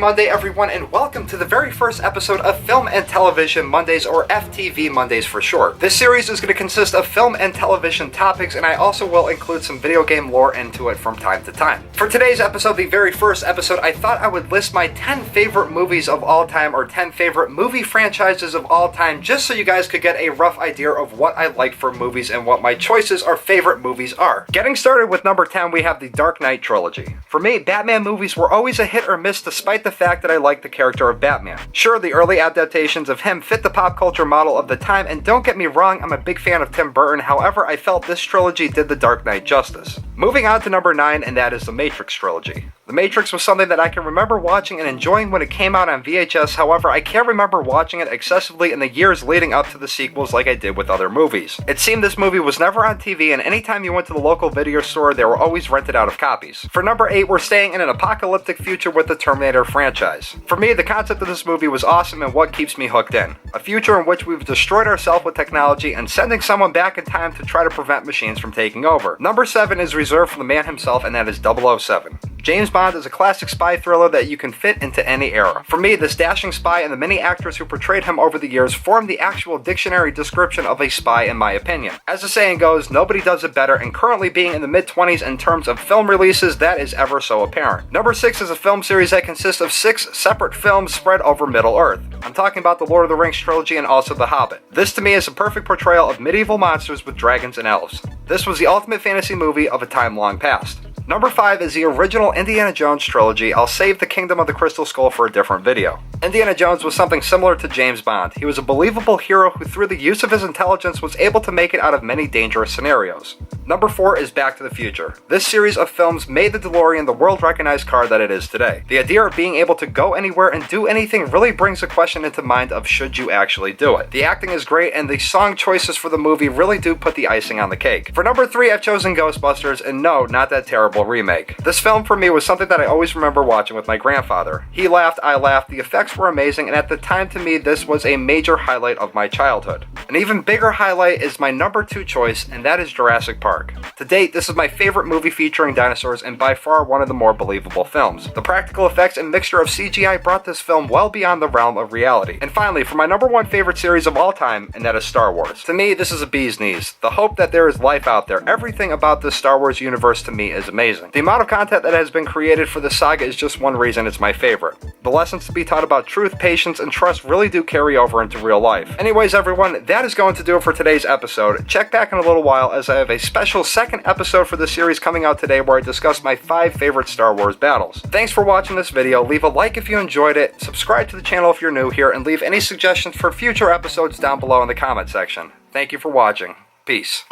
Monday, everyone, and welcome to the very first episode of Film and Television Mondays, or FTV Mondays for short. This series is going to consist of film and television topics, and I also will include some video game lore into it from time to time. For today's episode, the very first episode, I thought I would list my 10 favorite movies of all time, or 10 favorite movie franchises of all time, just so you guys could get a rough idea of what I like for movies and what my choices or favorite movies are. Getting started with number 10, we have the Dark Knight trilogy. For me, Batman movies were always a hit or miss despite the fact that I liked the character of Batman. Sure, the early adaptations of him fit the pop culture model of the time, and don't get me wrong, I'm a big fan of Tim Burton, however, I felt this trilogy did the Dark Knight justice. Moving on to number 9, and that is the Matrix trilogy. The Matrix was something that I can remember watching and enjoying when it came out on VHS, however, I can't remember watching it excessively in the years leading up to the sequels like I did with other movies. It seemed this movie was never on TV, and anytime you went to the local video store, they were always rented out of copies. For number 8, we're staying in an apocalyptic future with the Terminator franchise. For me, the concept of this movie was awesome and what keeps me hooked in. A future in which we've destroyed ourselves with technology and sending someone back in time to try to prevent machines from taking over. Number 7 is reserved for the man himself, and that is 007. James Bond is a classic spy thriller that you can fit into any era. For me, this dashing spy and the many actors who portrayed him over the years form the actual dictionary description of a spy in my opinion. As the saying goes, nobody does it better, and currently being in the mid-20s in terms of film releases, that is ever so apparent. Number 6 is a film series that consists of 6 separate films spread over Middle-earth. I'm talking about the Lord of the Rings trilogy and also The Hobbit. This to me is a perfect portrayal of medieval monsters with dragons and elves. This was the ultimate fantasy movie of a time long past. Number 5 is the original Indiana Jones trilogy. I'll save the Kingdom of the Crystal Skull for a different video. Indiana Jones was something similar to James Bond. He was a believable hero who through the use of his intelligence was able to make it out of many dangerous scenarios. Number 4 is Back to the Future. This series of films made the DeLorean the world-recognized car that it is today. The idea of being able to go anywhere and do anything really brings a question into mind of should you actually do it. The acting is great, and the song choices for the movie really do put the icing on the cake. For number 3, I've chosen Ghostbusters, and no, not that terrible remake. This film for me was something that I always remember watching with my grandfather. He laughed, I laughed, the effects were amazing, and at the time to me this was a major highlight of my childhood. An even bigger highlight is my number 2 choice, and that is Jurassic Park. To date, this is my favorite movie featuring dinosaurs and by far one of the more believable films. The practical effects and mixture of CGI brought this film well beyond the realm of reality. And finally, for my number 1 favorite series of all time, and that is Star Wars. To me, this is a bee's knees. The hope that there is life out there, everything about this Star Wars universe to me is amazing. The amount of content that has been created for this saga is just one reason it's my favorite. The lessons to be taught about truth, patience, and trust really do carry over into real life. Anyways, everyone, that is going to do it for today's episode. Check back in a little while as I have a special second episode for the series coming out today where I discuss my 5 favorite Star Wars battles. Thanks for watching this video. Leave a like if you enjoyed it, subscribe to the channel if you're new here, and leave any suggestions for future episodes down below in the comment section. Thank you for watching. Peace.